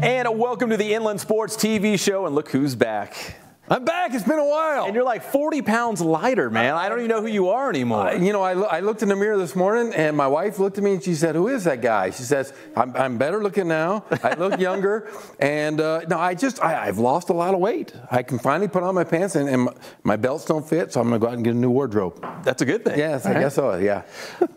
And welcome to the Inland Sports TV show, and look who's back. I'm back. It's been a while. And you're like 40 pounds lighter, man. I don't even know who you are anymore. I looked in the mirror this morning, and my wife looked at me, and she said, "Who is that guy?" She says, I'm better looking now. I look younger. And, no, I've lost a lot of weight. I can finally put on my pants, and my belts don't fit, so I'm going to go out and get a new wardrobe. That's a good thing. Yes, I guess so, yeah.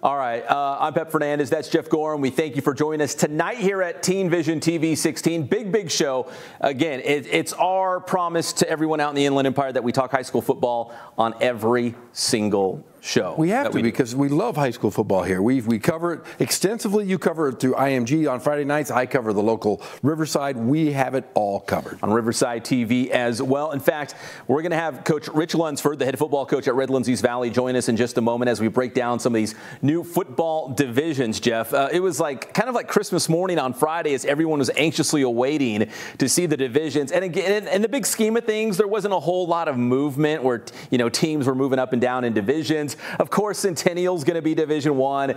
All right. I'm Pep Fernandez. That's Jeff Gorham. We thank you for joining us tonight here at Teen Vision TV 16. Big show. Again, it's our promise to everyone out in the Inland Empire that we talk high school football on every single show. We have to because we love high school football here. We cover it extensively. You cover it through IMG on Friday nights. I cover the local Riverside. We have it all covered. On Riverside TV as well. In fact, we're going to have Coach Rich Lunsford, the head football coach at Redlands East Valley, join us in just a moment as we break down some of these new football divisions, Jeff. It was kind of like Christmas morning on Friday as everyone was anxiously awaiting to see the divisions. And again, in the big scheme of things, there wasn't a whole lot of movement where, teams were moving up and down in divisions. Of course, Centennial's going to be Division I.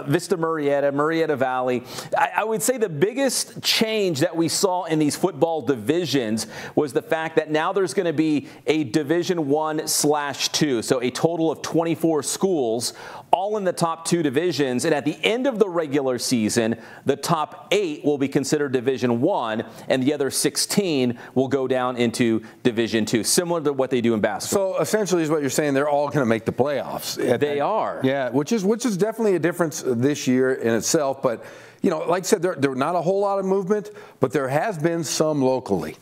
Vista Murrieta Valley. I would say the biggest change that we saw in these football divisions was the fact that now there's going to be a Division I/II, so a total of 24 schools, all in the top 2 divisions. And at the end of the regular season, the top 8 will be considered Division I, and the other 16 will go down into Division II, similar to what they do in basketball. So essentially, is what you're saying, they're all going to make the playoffs. They are. Yeah, which is definitely a difference this year in itself. But, like I said, there not a whole lot of movement, but there has been some locally.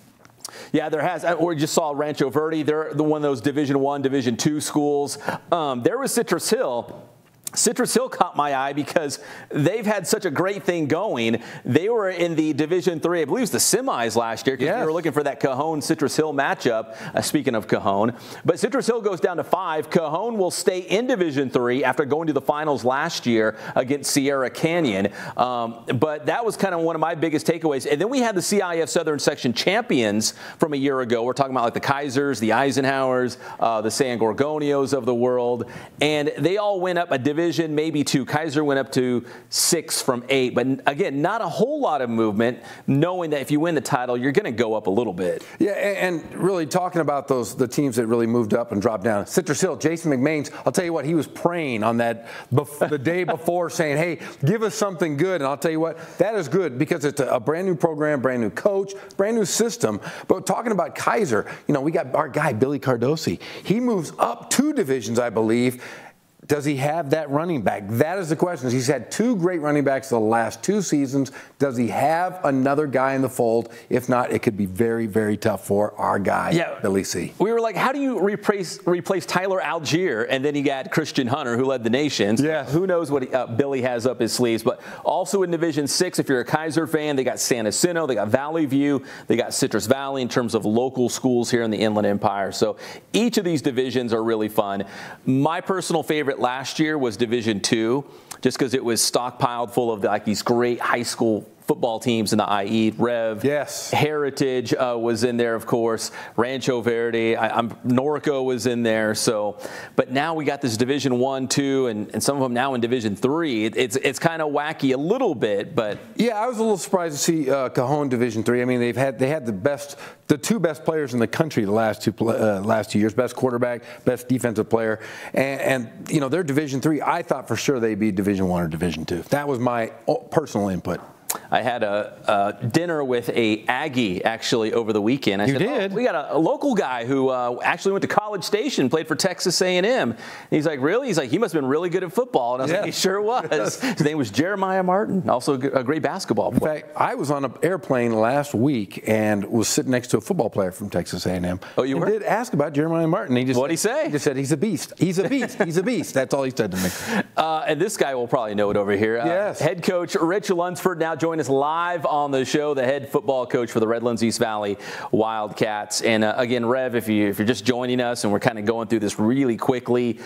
Yeah, there has. We just saw Rancho Verde. They're one of those Division I, Division II schools. There was Citrus Hill. Citrus Hill caught my eye because they've had such a great thing going. They were in the Division III, I believe it was the semis last year, because we were looking for that Cajon-Citrus Hill matchup, speaking of Cajon. But Citrus Hill goes down to 5. Cajon will stay in Division III after going to the finals last year against Sierra Canyon. But that was kind of one of my biggest takeaways. And then we had the CIF Southern Section champions from a year ago. We're talking about like the Kaisers, the Eisenhowers, the San Gorgonios of the world. And they all went up a division, maybe 2. Kaiser went up to 6 from 8. But again, not a whole lot of movement, knowing that if you win the title, you're going to go up a little bit. Yeah, and really talking about the teams that really moved up and dropped down. Citrus Hill, Jason McMains, I'll tell you what, he was praying on that the day before, saying, hey, give us something good. And I'll tell you what, that is good because it's a brand new program, brand new coach, brand new system. But talking about Kaiser, we got our guy, Billy Cardosi. He moves up 2 divisions, I believe. Does he have that running back? That is the question. He's had 2 great running backs the last 2 seasons. Does he have another guy in the fold? If not, it could be very, very tough for our guy, Billy C. We were like, how do you replace Tyler Algier? And then you got Christian Hunter, who led the nations. Yeah. Who knows what Billy has up his sleeves. But also in Division 6, if you're a Kaiser fan, they got San Jacinto, they got Valley View, they got Citrus Valley in terms of local schools here in the Inland Empire. So each of these divisions are really fun. My personal favorite last year was Division II, just because it was stockpiled full of these great high school football teams in the IE, Rev. Yes. Heritage was in there, of course. Rancho Verde. Norco was in there. So, but now we got this Division I, II, and some of them now in Division III. It's kind of wacky a little bit, but yeah, I was a little surprised to see Cajon Division III. I mean, they had the 2 best players in the country the last 2 years, best quarterback, best defensive player, and they're Division III. I thought for sure they'd be Division I or Division II. That was my personal input. I had a dinner with a Aggie actually over the weekend. I said, we got a local guy who actually went to College Station, played for Texas A&M. And he's like, really? He's like, he must have been really good at football. And I was like, he sure was. His name was Jeremiah Martin, also a great basketball player. In fact, I was on an airplane last week and was sitting next to a football player from Texas A&M. Oh, you were? I did ask about Jeremiah Martin. What'd he say? He just said, he's a beast. He's a beast. He's a beast. That's all he said to me. And this guy will probably know it over here. Yes. Head coach Rich Lunsford now join us live on the show, the head football coach for the Redlands East Valley Wildcats. And again, Rev, if you're just joining us and we're kind of going through this really quickly,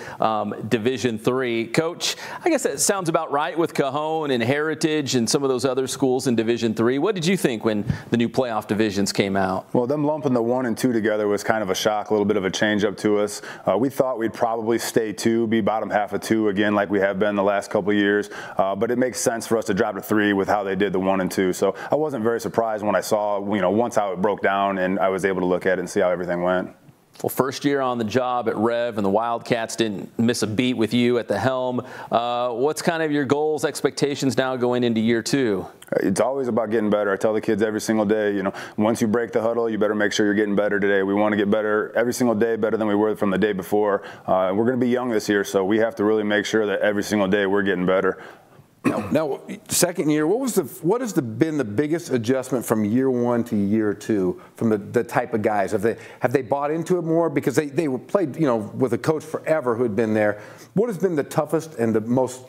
Division III. Coach, I guess that sounds about right with Cajon and Heritage and some of those other schools in Division III. What did you think when the new playoff divisions came out? Well, them lumping the 1 and 2 together was kind of a shock, a little bit of a change up to us. We thought we'd probably stay 2, be bottom half of 2 again like we have been the last couple of years. But it makes sense for us to drop to 3 with how they did the 1 and 2. So I wasn't very surprised when I saw, once how it broke down and I was able to look at it and see how everything went. Well, first year on the job at Rev, and the Wildcats didn't miss a beat with you at the helm. What's kind of your goals, expectations now going into year 2? It's always about getting better. I tell the kids every single day, once you break the huddle, you better make sure you're getting better today. We want to get better every single day, better than we were from the day before. We're going to be young this year, so we have to really make sure that every single day we're getting better. Now, second year, what has been the biggest adjustment from year 1 to year 2 from the type of guys? Have they bought into it more because they were played with a coach forever who had been there? What has been the toughest and the most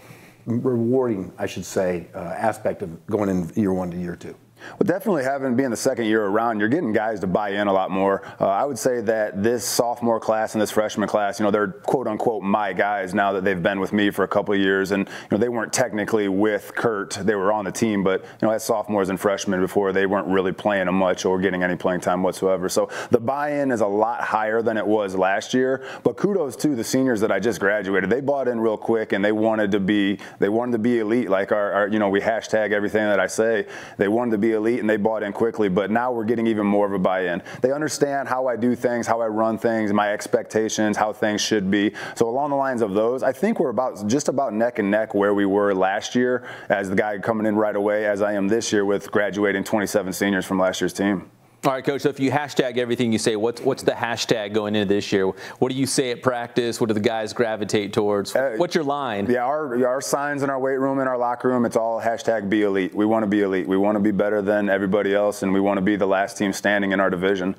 rewarding, I should say, aspect of going in year 1 to year 2? Well, definitely being the second year around, you're getting guys to buy in a lot more. I would say that this sophomore class and this freshman class, they're quote unquote my guys now that they've been with me for a couple of years, and they weren't technically with Kurt, they were on the team, but as sophomores and freshmen before, they weren't really playing much or getting any playing time whatsoever. So the buy-in is a lot higher than it was last year. But kudos to the seniors that I just graduated. They bought in real quick and they wanted to be elite, like our we hashtag everything that I say. They wanted to be elite and they bought in quickly, but now we're getting even more of a buy-in. They understand how I do things, how I run things, my expectations, how things should be. So along the lines of those, I think we're just about neck and neck where we were last year as the guy coming in right away as I am this year with graduating 27 seniors from last year's team. All right, Coach, so if you hashtag everything you say, what's the hashtag going into this year? What do you say at practice? What do the guys gravitate towards? What's your line? Yeah, our signs in our weight room, in our locker room, it's all hashtag be elite. We want to be elite. We want to be better than everybody else, and we want to be the last team standing in our division.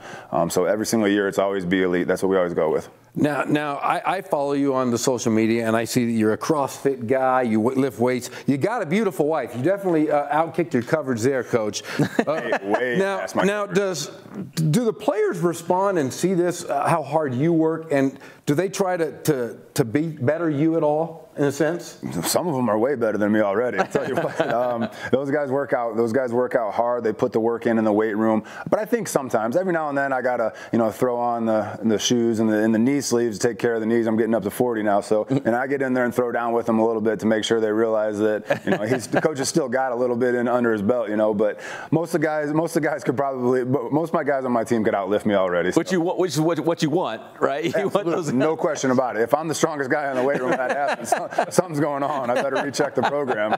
So every single year, it's always be elite. That's what we always go with. Now I follow you on the social media, and I see that you're a CrossFit guy. You lift weights. You got a beautiful wife. You definitely outkicked your coverage there, Coach. Now, do the players respond and see this, how hard you work, and do they try to better you at all, in a sense? Some of them are way better than me already. I'll tell you what. Those guys work out. Those guys work out hard. They put the work in the weight room. But I think sometimes, every now and then, I gotta throw on the shoes and the knee sleeves to take care of the knees. I'm getting up to 40 now, so and I get in there and throw down with them a little bit to make sure they realize that the coach has still got a little bit under his belt. But most of the guys could probably, most of my guys on my team could outlift me already. So. Which is what you want, right? You want those no question about it. If I'm the strongest guy in the weight room, that happens. Something's going on. I better recheck the program.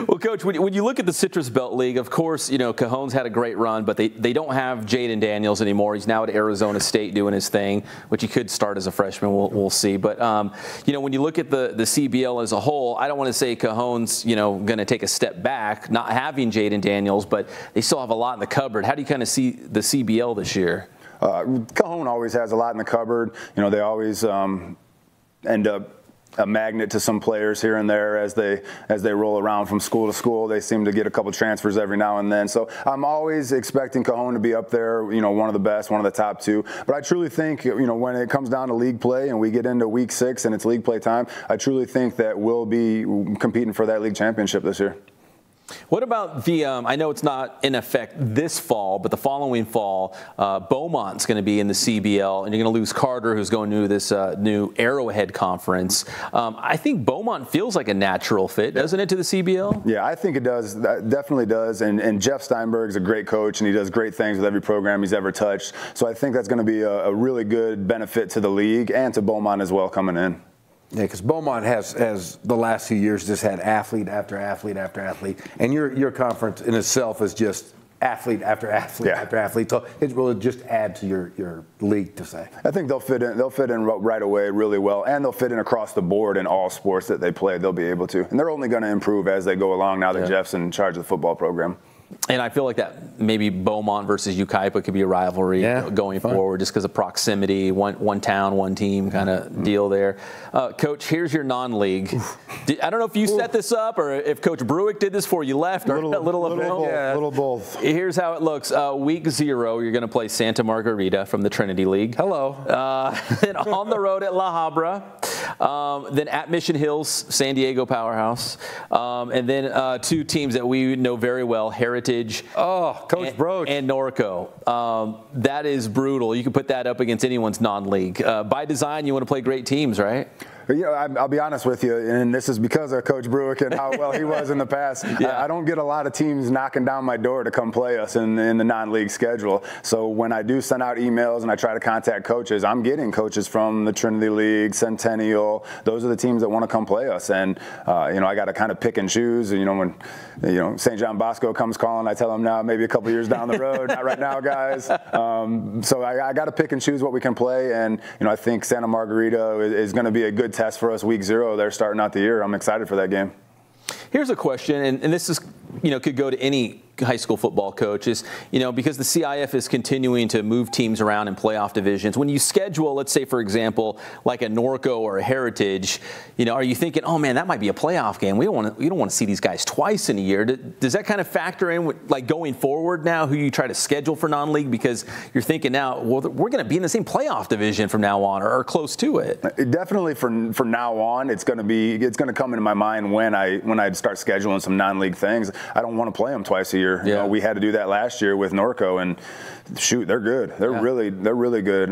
Well, Coach, when you look at the Citrus Belt League, of course, Cajon's had a great run, but they don't have Jaden Daniels anymore. He's now at Arizona State doing his thing, which he could start as a freshman. We'll see. But when you look at the CBL as a whole, I don't want to say Cajon's going to take a step back, not having Jaden Daniels, but they still have a lot in the cupboard. How do you kind of see the CBL this year? Cajon always has a lot in the cupboard. They always end up a magnet to some players here and there as they roll around from school to school. They seem to get a couple transfers every now and then. So I'm always expecting Cajon to be up there, one of the best, one of the top 2. But I truly think, when it comes down to league play and we get into week 6 and it's league play time, I truly think that we'll be competing for that league championship this year. What about the, I know it's not in effect this fall, but the following fall, Beaumont's going to be in the CBL, and you're going to lose Carter, who's going to this new Arrowhead conference. I think Beaumont feels like a natural fit, doesn't it, to the CBL? Yeah, I think it does. That definitely does. And Jeff Steinberg's a great coach, and he does great things with every program he's ever touched. So I think that's going to be a really good benefit to the league and to Beaumont as well coming in. Yeah, because Beaumont has the last few years just had athlete after athlete after athlete, and your conference in itself is just athlete after athlete after athlete. So it will just add to your league, to say. I think they'll fit in. They'll fit in right away really well, and they'll fit in across the board in all sports that they play. They'll be able to, and they're only going to improve as they go along. Now that Jeff's in charge of the football program. And I feel like that maybe Beaumont versus Ucaipa could be a rivalry going forward, just because of proximity, one town, one team kind of deal there. Coach, here's your non-league. I don't know if you set this up or if Coach Bruick did this before you left. Little both. Here's how it looks. Week 0, you're going to play Santa Margarita from the Trinity League. Hello. Then on the road at La Habra. Then at Mission Hills, San Diego Powerhouse. And then 2 teams that we know very well, Heritage. Coach Broach. And Norco. That is brutal. You can put that up against anyone's non-league. By design, you want to play great teams, right? I'll be honest with you, and this is because of Coach Bruick and how well he was in the past. I don't get a lot of teams knocking down my door to come play us in the non-league schedule. So when I do send out emails and I try to contact coaches, I'm getting coaches from the Trinity League, Centennial. Those are the teams that want to come play us. And I got to kind of pick and choose. When St. John Bosco comes calling, I tell them now maybe a couple years down the road, not right now, guys. So I got to pick and choose what we can play. And I think Santa Margarita is going to be a good test for us week 0. They're starting out the year. I'm excited for that game. Here's a question, and this is, could go to any high school football coaches, because the CIF is continuing to move teams around in playoff divisions. When you schedule, let's say, for example, like a Norco or a Heritage, are you thinking, oh man, that might be a playoff game? We don't want to see these guys twice in a year. Does that kind of factor in with, like, going forward now, who you try to schedule for non-league, because you're thinking now, well, we're going to be in the same playoff division from now on, or close to it? Definitely for now on, it's going to come into my mind when I start scheduling some non-league things. I don't want to play them twice a year. Yeah. We had to do that last year with Norco, and shoot, they're good. They're really good.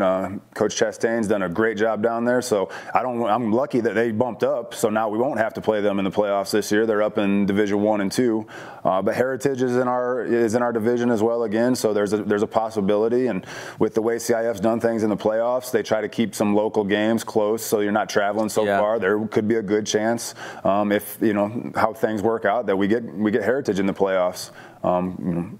Coach Chastain's done a great job down there. So I'm lucky that they bumped up. So now we won't have to play them in the playoffs this year. They're up in Division 1 and 2. But Heritage is in our division as well again. So there's a possibility. And with the way CIF's done things in the playoffs, they try to keep some local games close, so you're not traveling so far. There could be a good chance, if how things work out, that we get Heritage in the playoffs.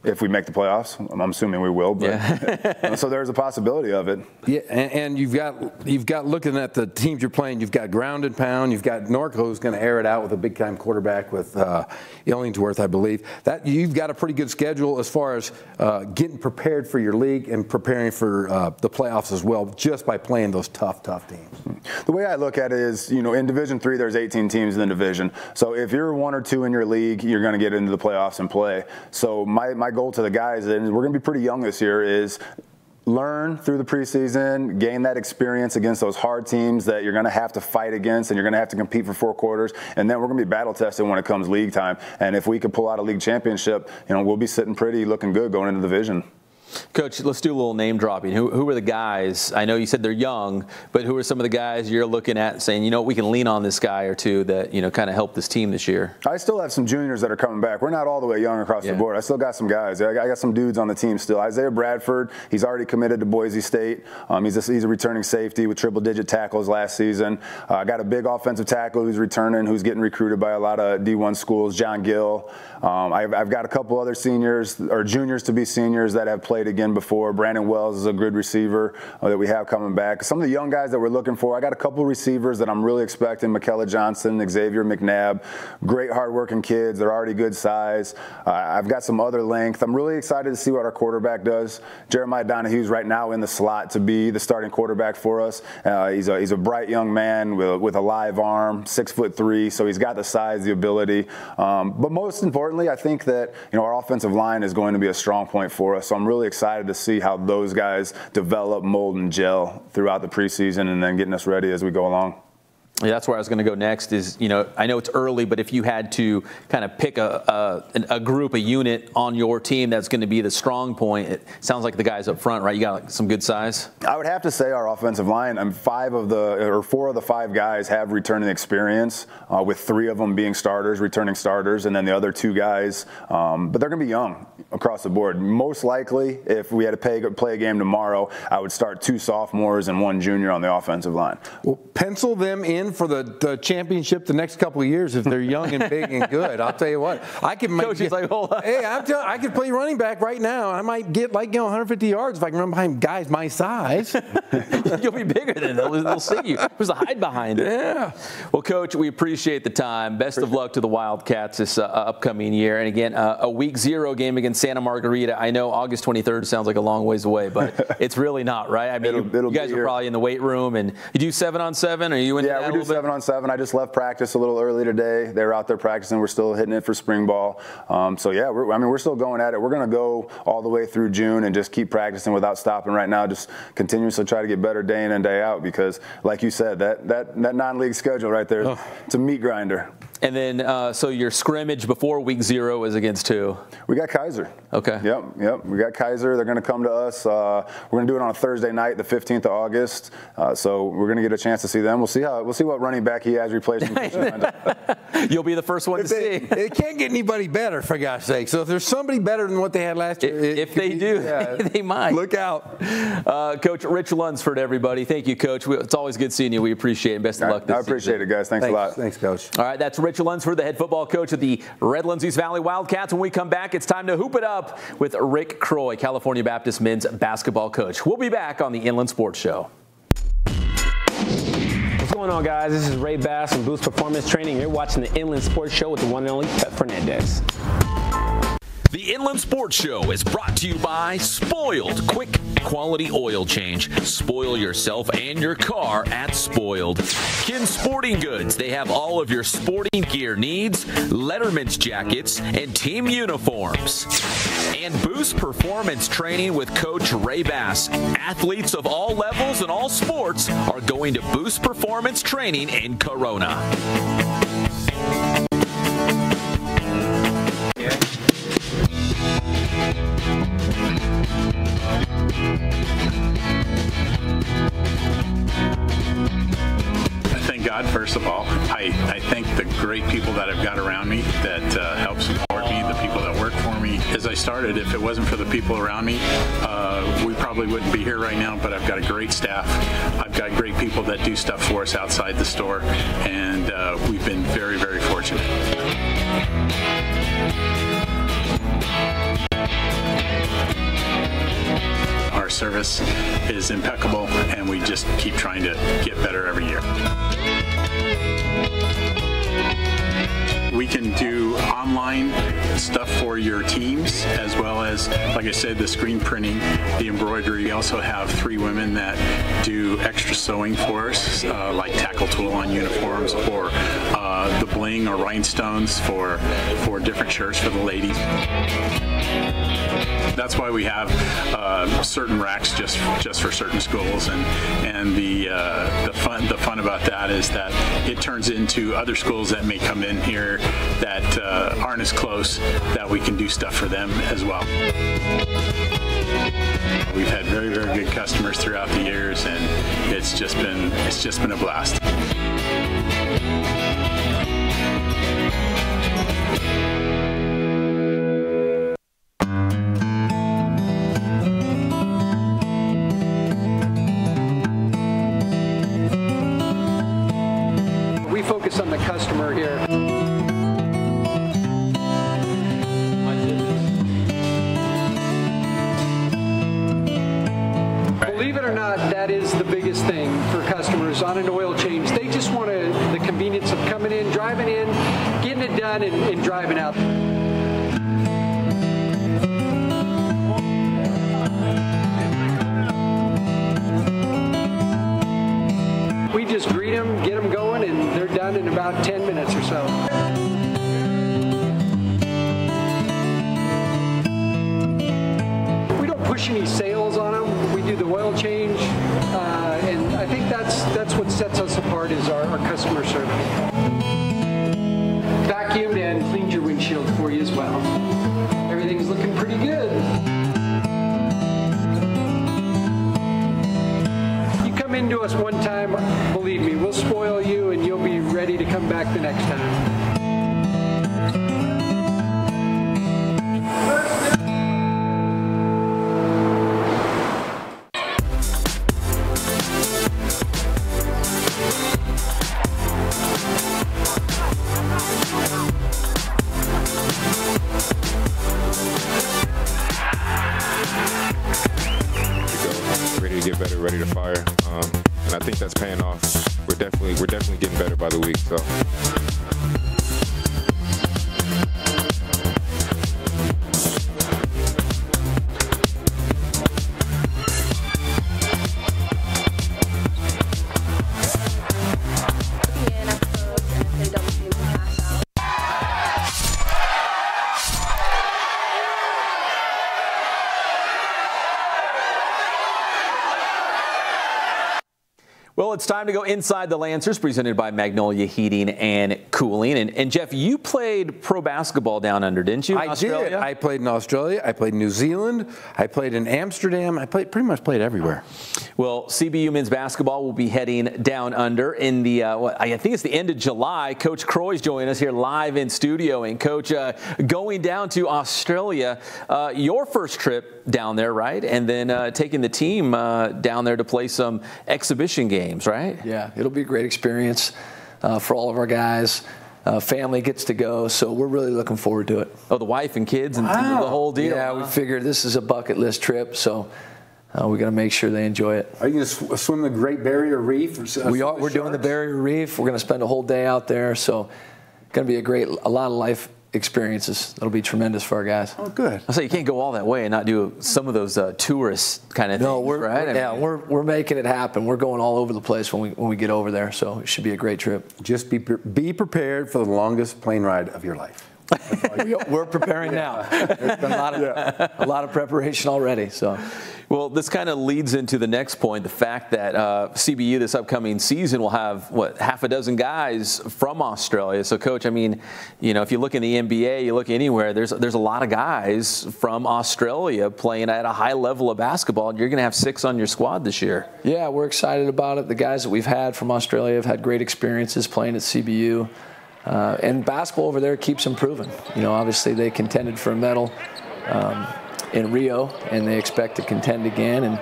If we make the playoffs, I'm assuming we will. But so there's a possibility of it. Yeah, and you've got looking at the teams you're playing. You've got ground and pound. You've got Norco, who's going to air it out with a big time quarterback with Illingsworth, I believe. That you've got a pretty good schedule as far as getting prepared for your league and preparing for the playoffs as well, just by playing those tough teams. The way I look at it is, in Division 3, there's 18 teams in the division. So if you're 1 or 2 in your league, you're going to get into the playoffs and play. So my goal to the guys, and we're going to be pretty young this year, is learn through the preseason, gain that experience against those hard teams that you're going to have to fight against, and you're going to have to compete for 4 quarters, and then we're going to be battle tested when it comes league time. And if we could pull out a league championship, we'll be sitting pretty, looking good going into the division. Coach, let's do a little name dropping. Who are the guys? I know you said they're young, but who are some of the guys you're looking at and saying, we can lean on this guy or two that, kind of help this team this year? I still have some juniors that are coming back. We're not all the way young across the board. I still got some guys. I got some dudes on the team still. Isaiah Bradford, he's already committed to Boise State. He's a returning safety with triple-digit tackles last season. I got a big offensive tackle who's returning, who's getting recruited by a lot of D1 schools, John Gill. I've got a couple other seniors, or juniors to be seniors, that have played again before. Brandon Wells is a good receiver that we have coming back. Some of the young guys that we're looking for, I got a couple receivers that I'm really expecting. McKella Johnson, Xavier McNabb, great hardworking kids. They're already good size. I've got some other length. I'm really excited to see what our quarterback does. Jeremiah Donahue's right now in the slot to be the starting quarterback for us. He's a bright young man with a live arm, 6'3", so he's got the size, the ability. But most importantly, I think that our offensive line is going to be a strong point for us. So I'm really excited to see how those guys develop, mold, and gel throughout the preseason, and then getting us ready as we go along. Yeah, that's where I was going to go next is, I know it's early, but if you had to kind of pick a group, a unit on your team that's going to be the strong point, it sounds like the guys up front, right? You got some good size? I would have to say our offensive line, 4 of the 5 guys have returning experience, with 3 of them being returning starters, and then the other 2 guys, but they're going to be young across the board. Most likely, if we had to play a game tomorrow, I would start 2 sophomores and 1 junior on the offensive line. Well, pencil them in for the championship the next couple of years if they're young and big and good. I'll tell you what, I could I could play running back right now. I might get 150 yards if I can run behind guys my size. You'll be bigger than them. They'll see you. There's a hide behind it. Yeah. Well, Coach, we appreciate the time. Best of luck to the Wildcats this upcoming year. And again, a week 0 game against Santa Margarita. I know August 23rd sounds like a long ways away, but it's really not, right? I mean, you guys are probably in the weight room, and you do 7-on-7. Are you in that? Yeah, we do 7-on-7. I just left practice a little early today. They were out there practicing. We're still hitting it for spring ball. So yeah, we're still going at it. We're going to go all the way through June and just keep practicing without stopping right now. Just continuously try to get better day in and day out, because, like you said, that non-league schedule right there, it's a meat grinder. And then, so your scrimmage before week 0 is against who? We got Kaiser. Okay. Yep. We got Kaiser. They're going to come to us. We're going to do it on a Thursday night, the 15th of August. So we're going to get a chance to see them. We'll see what what running back he has replacing. You'll be the first one to see. It can't get anybody better, for gosh sake. So if there's somebody better than what they had last year, if they do, they might. Look out. Coach Rich Lunsford, everybody. Thank you, Coach. It's always good seeing you. We appreciate it. Best of luck this season. I appreciate it, guys. Thanks a lot. Thanks, Coach. All right, that's Rich Lunsford, the head football coach of the Redlands East Valley Wildcats. When we come back, it's time to hoop it up with Rick Croy, California Baptist men's basketball coach. We'll be back on the Inland Sports Show. What's going on, guys? This is Ray Bass from Boost Performance Training. You're watching the Inland Sports Show with the one and only Pep Fernandez. The Inland Sports Show is brought to you by Spoiled Quick Quality Oil Change. Spoil yourself and your car at Spoiled. Kin Sporting Goods. They have all of your sporting gear needs, Letterman's jackets, and team uniforms. And Boost Performance Training with Coach Ray Bass. Athletes of all levels and all sports are going to Boost Performance Training in Corona. Thank God, first of all. I thank the great people that I've got around me that help support me, the people that work for me. As I started, if it wasn't for the people around me, we probably wouldn't be here right now, but I've got a great staff. I've got great people that do stuff for us outside the store, and we've been very, very fortunate. Our service is impeccable, and we just keep trying to get better every year. We can do online stuff for your teams, as well as, like I said, the screen printing, the embroidery. We also have 3 women that do extra sewing for us, like tackle tool on uniforms, or the bling or rhinestones for different shirts for the ladies. That's why we have certain racks just for certain schools, and the fun about that is that it turns into other schools that may come in here that aren't as close, that we can do stuff for them as well. We've had very, very good customers throughout the years, and it's just been a blast. We focus on the customer here. Believe it or not, that is the biggest thing for customers on an oil change. They just want the convenience of coming in, driving in, getting it done, and driving out. We just greet them, get them going, and they're done in about 10 minutes or so. We don't push any sales on them. We do the oil change, and I think that's what sets us apart is our customer service. Vacuumed and cleaned your windshield for you as well. Everything's looking pretty good. Come into us one time, believe me, we'll spoil you and you'll be ready to come back the next time. Ready to get better, ready to fire, and I think that's paying off. We're definitely getting better by the week. So. Well, Well, it's time to go inside the Lancers, presented by Magnolia Heating and Cooling. And Jeff, you played pro basketball down under, didn't you? I did. I played in Australia. I played in New Zealand. I played in Amsterdam. I pretty much played everywhere. Well, CBU men's basketball will be heading down under in the, I think it's the end of July. Coach Croy's joining us here live in studio. And Coach, going down to Australia, your first trip down there, right? And then taking the team down there to play some exhibition games, right? Yeah, it'll be a great experience for all of our guys. Family gets to go, so we're really looking forward to it. Oh, the wife and kids and the whole deal. Yeah, we figured this is a bucket list trip, so we got to make sure they enjoy it. Are you going to swim the Great Barrier Reef? We are. We're doing the Barrier Reef. We're going to spend a whole day out there, so going to be a lot of life experiences. That'll be tremendous for our guys. Oh, good. I say you can't go all that way and not do some of those tourist kind of things, right? We're making it happen. We're going all over the place when we get over there, so it should be a great trip. Just be prepared for the longest plane ride of your life. We're preparing now. There's been a lot of preparation already. So, well, this kind of leads into the next point: the fact that CBU this upcoming season will have half a dozen guys from Australia. So, Coach, I mean, if you look in the NBA, you look anywhere, there's a lot of guys from Australia playing at a high level of basketball, and you're going to have 6 on your squad this year. Yeah, we're excited about it. The guys that we've had from Australia have had great experiences playing at CBU. And basketball over there keeps improving. Obviously they contended for a medal in Rio, and they expect to contend again. And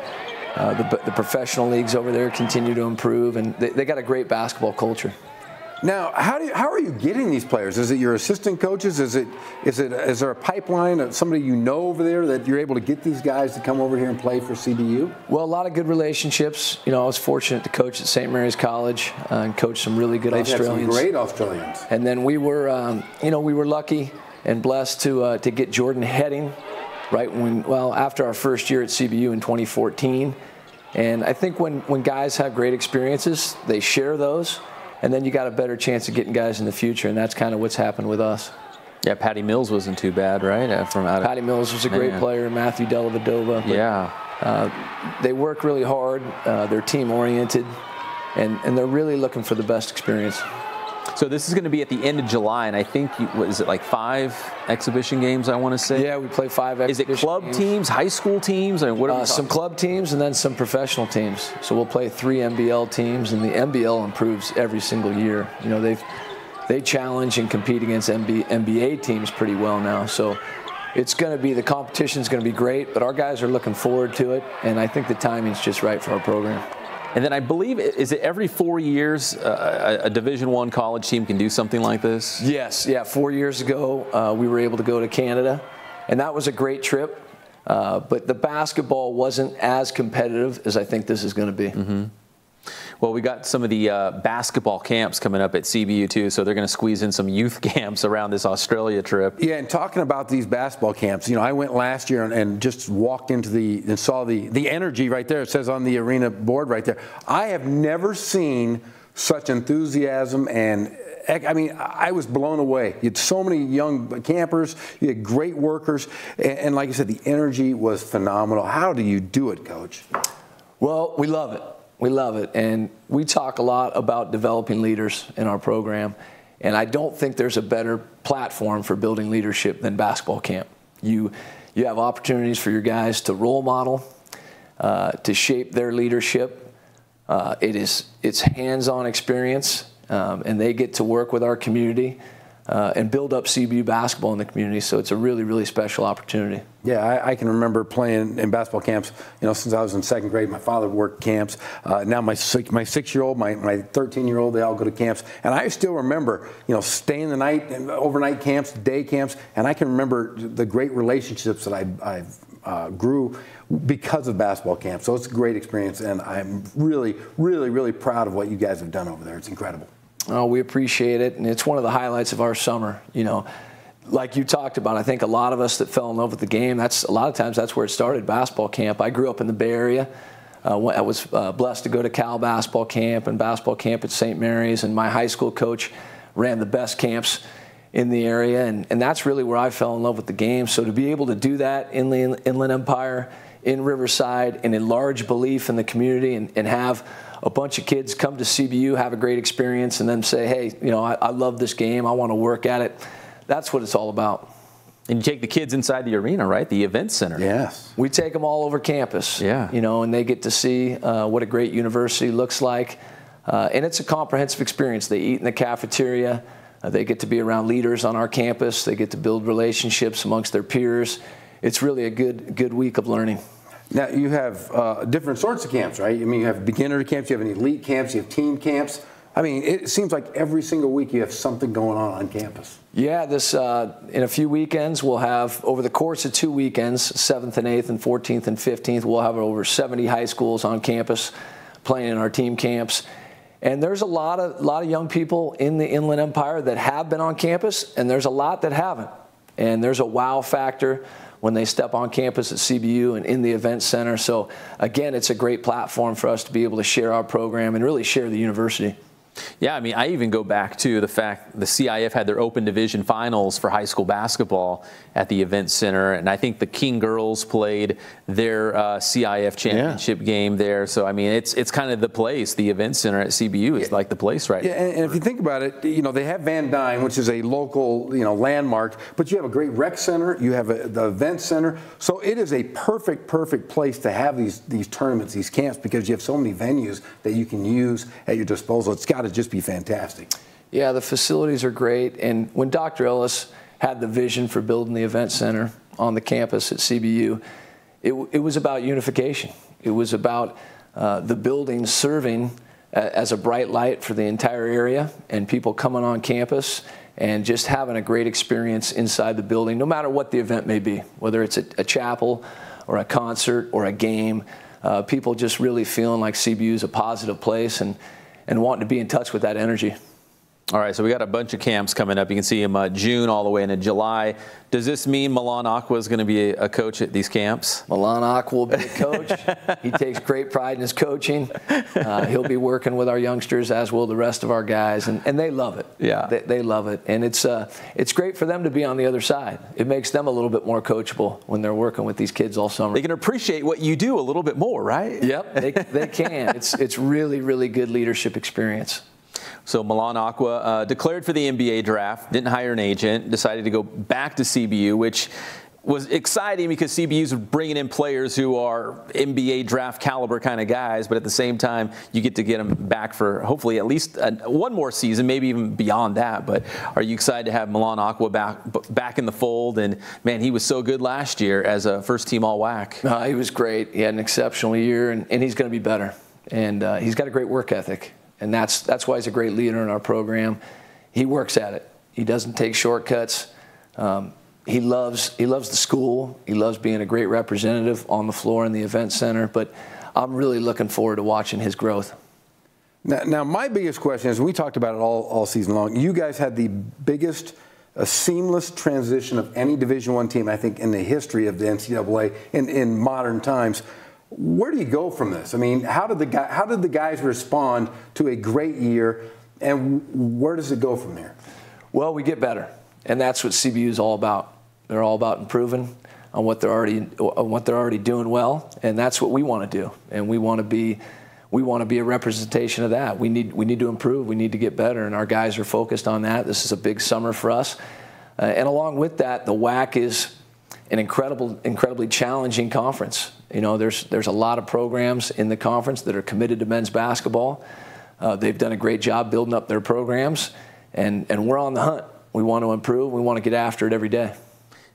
the professional leagues over there continue to improve, and they got a great basketball culture. Now, how are you getting these players? Is it your assistant coaches? Is there a pipeline of somebody over there that you're able to get these guys to come over here and play for CBU? Well, a lot of good relationships. I was fortunate to coach at St. Mary's College and coach some really good Australians. Had some great Australians. And then we were lucky and blessed to get Jordan Heading after our first year at CBU in 2014. And I think when guys have great experiences, they share those. And then you got a better chance of getting guys in the future, and that's kind of what's happened with us. Yeah, Patty Mills wasn't too bad, right? Patty Mills was a great player. Matthew Dellavedova. Yeah. They work really hard. They're team-oriented, and they're really looking for the best experience. So this is going to be at the end of July, and I think, 5 exhibition games, I want to say? Yeah, we play 5 exhibition games. Is it club teams, high school teams? I mean, some club teams and then some professional teams. So we'll play 3 NBL teams, and the NBL improves every single year. They challenge and compete against NBA teams pretty well now. So it's going to be, the competition's going to be great, but our guys are looking forward to it, and I think the timing's just right for our program. And then I believe, is it every 4 years a Division I college team can do something like this? Yes. Yeah, 4 years ago we were able to go to Canada, and that was a great trip. But the basketball wasn't as competitive as I think this is going to be. Mm-hmm. Well, we got some of the basketball camps coming up at CBU too, so they're going to squeeze in some youth camps around this Australia trip. Yeah, and talking about these basketball camps, I went last year and just walked into and saw the energy right there. It says on the arena board right there. I have never seen such enthusiasm, and I was blown away. You had so many young campers, you had great workers, and like I said, the energy was phenomenal. How do you do it, Coach? Well, we love it. We love it, and we talk a lot about developing leaders in our program, and I don't think there's a better platform for building leadership than basketball camp. You have opportunities for your guys to role model, to shape their leadership. It's hands-on experience, and they get to work with our community and build up CBU basketball in the community, so it's a really, really special opportunity. Yeah, I can remember playing in basketball camps, since I was in 2nd grade. My father worked camps. Now my 6-year-old, my 13-year-old, they all go to camps. And I still remember, staying the night, overnight camps, day camps, and I can remember the great relationships that I grew because of basketball camp. So it's a great experience, and I'm really, really, really proud of what you guys have done over there. It's incredible. Oh, we appreciate it, and it's one of the highlights of our summer. Like you talked about, I think a lot of us that fell in love with the game, a lot of times that's where it started, basketball camp. I grew up in the Bay Area. I was blessed to go to Cal basketball camp and basketball camp at St. Mary's, and my high school coach ran the best camps in the area, and that's really where I fell in love with the game. So to be able to do that in the Inland Empire, in Riverside, and in large belief in the community, and have a bunch of kids come to CBU, have a great experience, and then say, hey, you know, I love this game. I want to work at it. That's what it's all about. And you take the kids inside the arena, right? The event center. Yes. We take them all over campus. Yeah. You know, and they get to see what a great university looks like. And it's a comprehensive experience. They eat in the cafeteria. They get to be around leaders on our campus. They get to build relationships amongst their peers. It's really a good week of learning. Now, you have different sorts of camps, right? I mean, you have beginner camps, you have elite camps, you have team camps. I mean, it seems like every single week you have something going on campus. Yeah, this in a few weekends we'll have, over the course of 2 weekends, 7th and 8th and 14th and 15th, we'll have over 70 high schools on campus playing in our team camps. And there's a lot of young people in the Inland Empire that have been on campus, and there's a lot that haven't. And there's a wow factor when they step on campus at CBU and in the event center. So again, it's a great platform for us to be able to share our program and really share the university. Yeah, I mean, I even go back to the fact the CIF had their open division finals for high school basketball at the event center, and I think the King girls played their CIF championship game there. So I mean, it's kind of the place. The event center at CBU is like the place right now. And if you think about it, you know, they have Van Dyne, which is a local, you know, landmark, but you have a great rec center, you have the event center, so it is a perfect place to have these tournaments, these camps, because you have so many venues that you can use at your disposal. It's got to just be fantastic. Yeah, the facilities are great. And when Dr. Ellis had the vision for building the event center on the campus at CBU, it was about unification. It was about the building serving as a bright light for the entire area and people coming on campus and just having a great experience inside the building, no matter what the event may be, whether it's a chapel or a concert or a game. People just really feeling like CBU is a positive place and wanting to be in touch with that energy. All right, so we got a bunch of camps coming up. You can see them June all the way into July. Does this mean Milan Aqua is going to be a coach at these camps? Milan Aqua will be a coach. He takes great pride in his coaching. He'll be working with our youngsters, as will the rest of our guys, and they love it. Yeah, they love it, and it's great for them to be on the other side. It makes them a little bit more coachable when they're working with these kids all summer. They can appreciate what you do a little bit more, right? Yep, they can. It's really good leadership experience. So Milan Aqua declared for the NBA draft, didn't hire an agent, decided to go back to CBU, which was exciting because CBU's bringing in players who are NBA draft caliber kind of guys, but at the same time, you get to get them back for hopefully at least one more season, maybe even beyond that. But are you excited to have Milan Aqua back in the fold? And man, he was so good last year as a first-team All-WAC. He was great. He had an exceptional year, and he's going to be better. And he's got a great work ethic. And that's why he's a great leader in our program. He works at it. He doesn't take shortcuts. He loves the school. He loves being a great representative on the floor in the event center. But I'm really looking forward to watching his growth. Now my biggest question is, we talked about it all season long. You guys had the biggest seamless transition of any Division I team, I think, in the history of the NCAA in modern times. Where do you go from this? I mean, how did the guys respond to a great year, and where does it go from there? Well, we get better, and that's what CBU is all about. They're all about improving on what they're already doing well, and that's what we want to do. And we want to be a representation of that. We need to improve. We need to get better, and our guys are focused on that. This is a big summer for us, and along with that, the WAC is an incredibly challenging conference. You know, there's a lot of programs in the conference that are committed to men's basketball. They've done a great job building up their programs, and we're on the hunt. We want to improve. We want to get after it every day.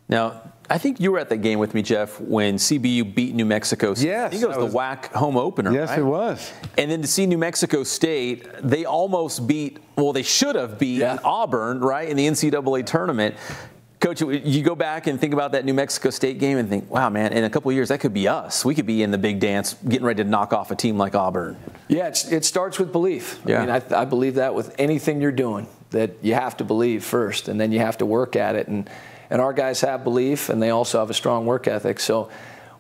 Now, I think you were at that game with me, Jeff, when CBU beat New Mexico State. Yes. I think it was the WAC home opener, yes, right? It was. And then to see New Mexico State, they almost beat, well, they should have beat Auburn, right, in the NCAA tournament. Coach, you go back and think about that New Mexico State game and think, wow, man, in a couple of years, that could be us. We could be in the big dance getting ready to knock off a team like Auburn. Yeah, it starts with belief. Yeah. I mean, I believe that with anything you're doing, that you have to believe first, and then you have to work at it. And our guys have belief, and they also have a strong work ethic. So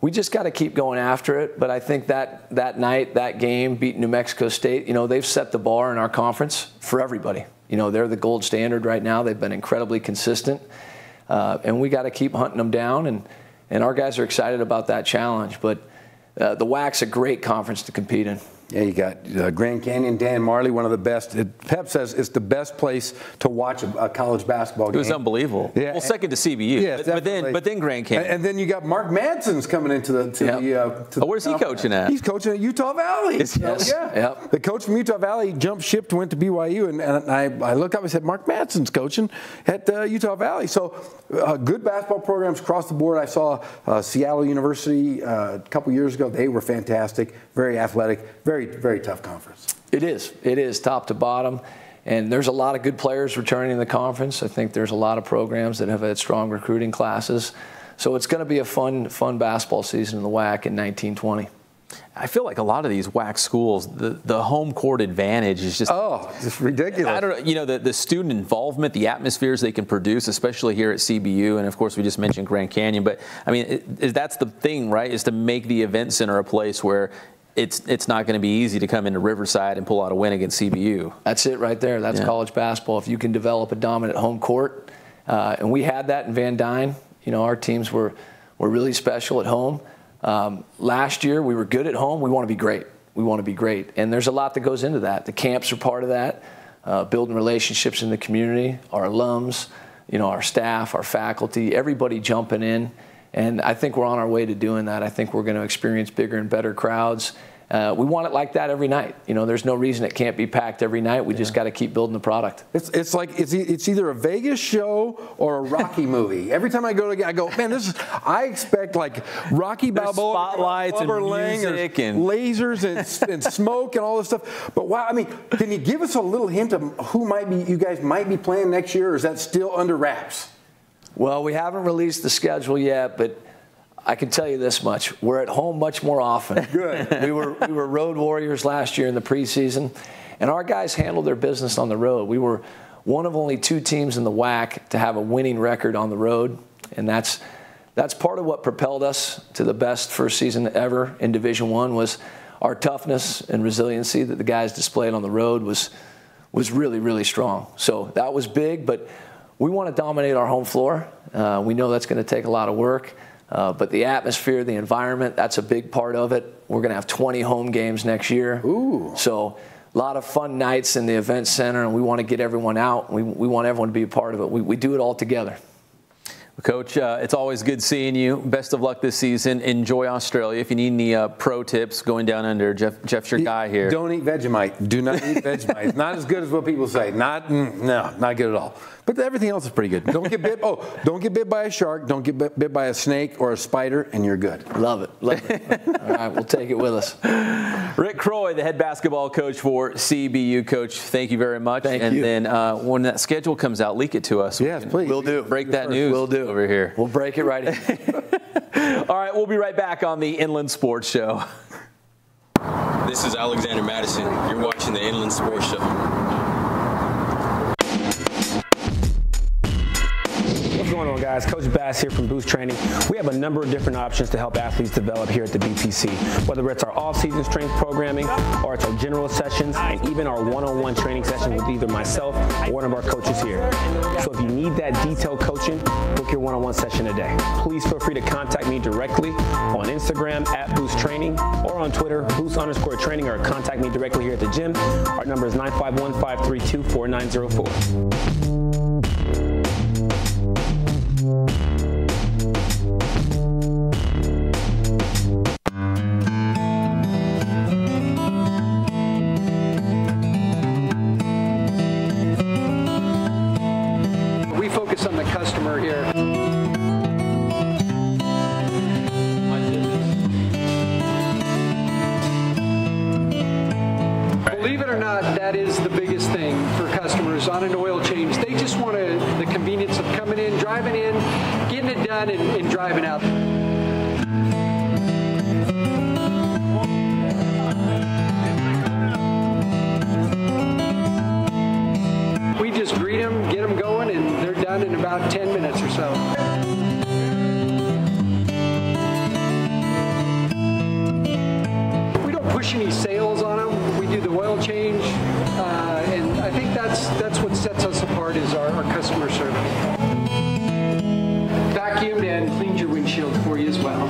we just got to keep going after it. But I think that night, that game, beating New Mexico State, you know, they've set the bar in our conference for everybody. You know, they're the gold standard right now. They've been incredibly consistent. And we got to keep hunting them down, and our guys are excited about that challenge. But the WAC's a great conference to compete in. Yeah, you got Grand Canyon, Dan Marley, one of the best. Pep says it's the best place to watch a college basketball game. It was unbelievable. Yeah. Well, second to CBU. Yeah, but then Grand Canyon. And then you got Mark Manson's coming into the where's he coaching at? He's coaching at Utah Valley. Yes. Yeah. Yep. The coach from Utah Valley jumped ship, went to BYU, and I looked up and said, Mark Manson's coaching at Utah Valley. So good basketball programs across the board. I saw Seattle University a couple years ago. They were fantastic, very athletic, very, very tough conference. It is top to bottom. And there's a lot of good players returning in the conference. I think there's a lot of programs that have had strong recruiting classes. So it's going to be a fun basketball season in the WAC in 1920. I feel like a lot of these WAC schools, the home court advantage is just just ridiculous. I don't know, the student involvement, the atmospheres they can produce, especially here at CBU, and of course we just mentioned Grand Canyon. But I mean, that's the thing, right? Is to make the event center a place where it's not going to be easy to come into Riverside and pull out a win against CBU. That's it right there. That's college basketball. If you can develop a dominant home court, and we had that in Van Dyne. Our teams were really special at home. Last year we were good at home. We want to be great. We want to be great. And there's a lot that goes into that. The camps are part of that, building relationships in the community, our alums, our staff, our faculty, everybody jumping in. And I think we're on our way to doing that. I think we're going to experience bigger and better crowds. We want it like that every night. There's no reason it can't be packed every night. We just got to keep building the product. It's like it's either a Vegas show or a Rocky movie. Every time I go, man, I expect like Rocky Balboa, spotlights and music and lasers and smoke and all this stuff. But wow, I mean, can you give us a little hint of who you guys might be playing next year, or is that still under wraps? Well, we haven't released the schedule yet, but I can tell you this much. We're at home much more often. Good. We were road warriors last year in the preseason, and our guys handled their business on the road. We were one of only 2 teams in the WAC to have a winning record on the road, and that's part of what propelled us to the best first season ever in Division I was our toughness and resiliency that the guys displayed on the road was really, really strong. So that was big, but we want to dominate our home floor. We know that's going to take a lot of work. But the atmosphere, the environment, that's a big part of it. We're going to have 20 home games next year. Ooh. So a lot of fun nights in the event center, and we want to get everyone out. We want everyone to be a part of it. We do it all together. Coach, it's always good seeing you. Best of luck this season. Enjoy Australia. If you need any pro tips going down under, Jeff's your guy here. Don't eat Vegemite. Do not eat Vegemite. It's not as good as what people say. Not good at all. But everything else is pretty good. Don't get bit. Don't get bit by a shark. Don't get bit by a snake or a spider, and you're good. Love it. All right, we'll take it with us. Rick Croy, the head basketball coach for CBU. Coach, thank you very much. Thank you. And then when that schedule comes out, leak it to us. Yes, please. We'll do. Break that news. We'll do. Over here. We'll break it right in. All right, we'll be right back on the Inland Sports Show. This is Alexander Madison. You're watching the Inland Sports Show. What's going on, guys? Coach Bass here from Boost Training. We have a number of different options to help athletes develop here at the BTC, whether it's our off-season strength programming or it's our general sessions and even our one-on-one training sessions with either myself or one of our coaches here. So if you need that detailed coaching, book your one-on-one session today. Please feel free to contact me directly on Instagram at Boost Training or on Twitter, Boost_Training, or contact me directly here at the gym. Our number is 951-532-4904. We focus on the customer here. Believe it or not, that is the biggest thing for customers on an oil change. They just want the convenience of coming in, driving in, getting it done, and driving out. We just greet them, get them going, and they're done in about 10 minutes or so. We don't push any sales on them. We do the oil change, and I think that's what sets us apart is our customer service. Vacuumed and cleaned your windshield for you as well.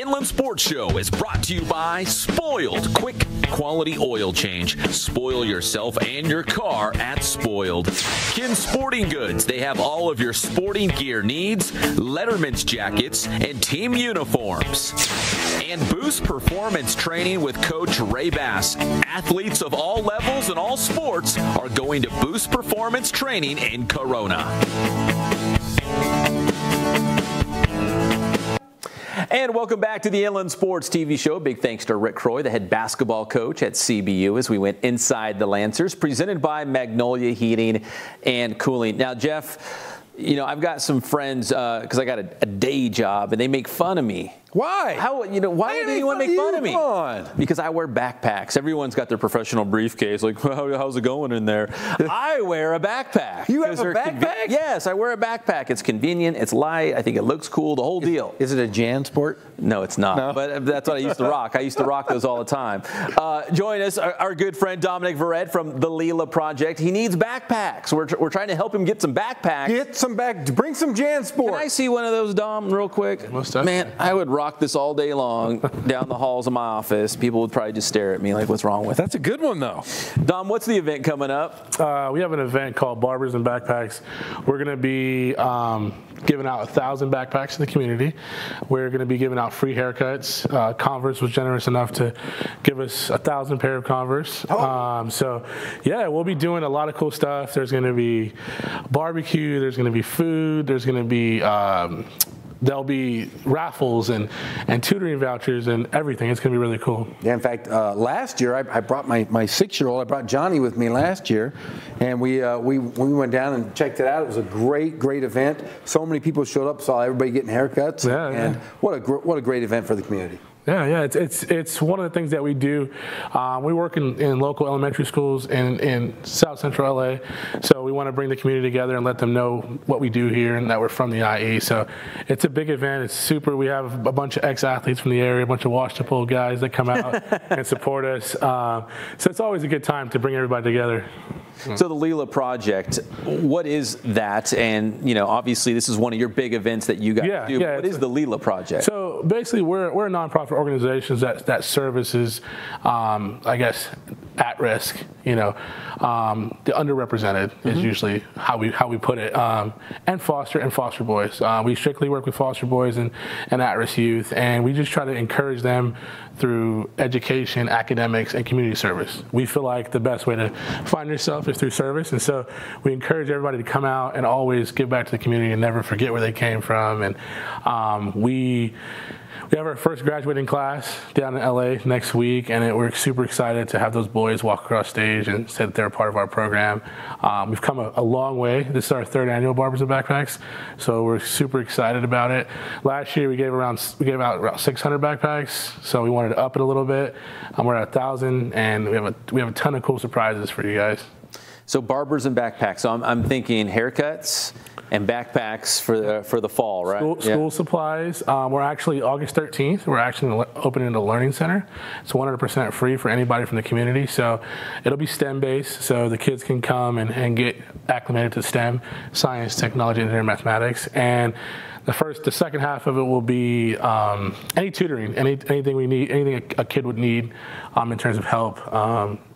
Inland Sports Show is brought to you by Spoiled Quick Quality Oil Change. Spoil yourself and your car at Spoiled. Kin Sporting Goods. They have all of your sporting gear needs, Letterman's jackets, and team uniforms. And Boost Performance Training with Coach Ray Bass. Athletes of all levels and all sports are going to Boost Performance Training in Corona. And welcome back to the Inland Sports TV show. Big thanks to Rick Croy, the head basketball coach at CBU, as we went inside the Lancers, presented by Magnolia Heating and Cooling. Now, Jeff, you know, I've got some friends, because I got a day job, and they make fun of me. Why? Why do anyone make fun of me? Come on. Because I wear backpacks. Everyone's got their professional briefcase. Like, how's it going in there? I wear a backpack. You have a backpack? Yes, I wear a backpack. It's convenient. It's light. I think it looks cool. The whole deal. Is it a Jan sport? No, it's not. No. But that's what I used to rock. I used to rock those all the time. Join us, our good friend Dominic Verrett from the Lila Project. He needs backpacks. We're trying to help him get some backpacks. Bring some Jan sport. Can I see one of those, Dom, real quick? Most definitely. Man, I would rock this all day long down the halls of my office. People would probably just stare at me like, what's wrong with it? That's a good one, though. Dom, what's the event coming up? We have an event called Barbers and Backpacks. We're going to be giving out 1,000 backpacks to the community. We're going to be giving out free haircuts. Converse was generous enough to give us 1,000 pair of Converse. So, yeah, we'll be doing a lot of cool stuff. There's going to be barbecue. There's going to be food. There's going to be there'll be raffles and tutoring vouchers and everything. It's going to be really cool. Yeah, in fact, last year I brought my 6-year-old. I brought Johnny with me last year, and we went down and checked it out. It was a great event. So many people showed up, saw everybody getting haircuts, and what a great event for the community. Yeah, it's one of the things that we do. We work in local elementary schools in South Central LA, so we want to bring the community together and let them know what we do here and that we're from the IE. So it's a big event. It's super. We have a bunch of ex-athletes from the area, a bunch of wash-to-pull guys that come out and support us. So it's always a good time to bring everybody together. So the Lila Project, what is that? And, you know, obviously this is one of your big events that you guys do. What is the Lila Project? So basically we're a nonprofit organization that services, I guess, at risk, you know, the underrepresented is usually how we put it, and foster boys. We strictly work with foster boys and at-risk youth, and we just try to encourage them through education, academics, and community service. We feel like the best way to find yourself is through service, and so we encourage everybody to come out and always give back to the community and never forget where they came from. And we have our first graduating class down in LA next week, and we're super excited to have those boys walk across stage and say that they're a part of our program. We've come a long way. This is our 3rd annual Barbers and Backpacks, so we're super excited about it. Last year we gave out around 600 backpacks, so we wanted to up it a little bit. We're at 1,000, and we have a ton of cool surprises for you guys. So Barbers and Backpacks. So I'm thinking haircuts and backpacks for the fall, right? School supplies. We're actually August 13th. We're actually opening the Learning Center. It's 100% free for anybody from the community. So it'll be STEM based, so the kids can come and get acclimated to STEM: science, technology, engineering, mathematics. And the second half of it will be any tutoring, anything we need, anything a kid would need in terms of help.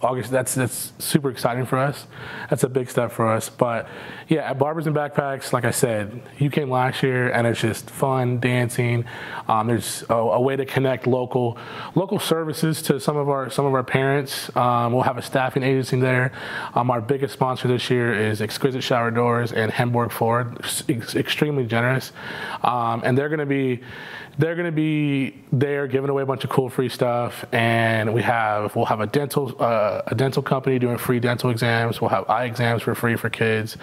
August, that's super exciting for us. That's a big step for us. But yeah, at Barbers and Backpacks, like I said, you came last year, and it's just fun, dancing. There's a way to connect local services to some of our parents. We'll have a staffing agency there. Our biggest sponsor this year is Exquisite Shower Doors and Hemborg Ford. Extremely generous. And they're going to be there giving away a bunch of cool free stuff, and we'll have a dental company doing free dental exams. We'll have eye exams for free for kids,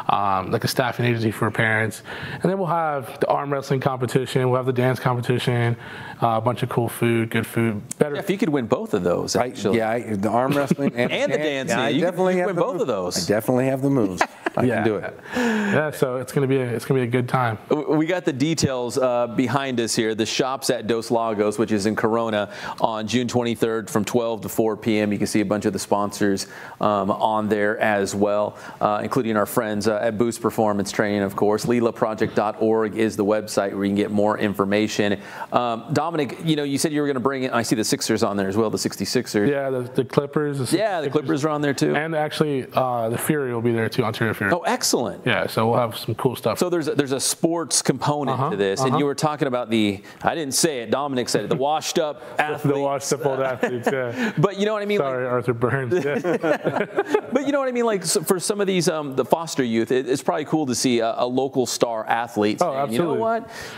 like a staffing agency for parents, and then we'll have the arm wrestling competition. We'll have the dance competition, a bunch of cool food, good food. Better. Yeah, if you could win both of those, actually. Yeah, the arm wrestling and the dancing. Yeah, you definitely win both of those. I definitely have the moves. I can do it. Yeah, so it's gonna be a good time. we got the details behind us here. The shop's at Dos Lagos, which is in Corona, on June 23rd from 12 to 4 p.m. You can see a bunch of the sponsors on there as well, including our friends at Boost Performance Training, of course. LilaProject.org is the website where you can get more information. Dominic, you said you were going to bring in, I see the Sixers on there as well, the 66ers. Yeah, the Clippers. The Clippers are on there too. And actually, the Fury will be there too, Ontario Fury. Oh, excellent. Yeah, so we'll have some cool stuff. So there's a sports component to this, and you were talking about I didn't say it, Dominic said it, the washed up athletes. The washed up old athletes, yeah. But you know what I mean? Sorry, Arthur Burns. Yeah. But you know what I mean? Like, so for some of these, the foster youth, it's probably cool to see a local star athlete saying, absolutely.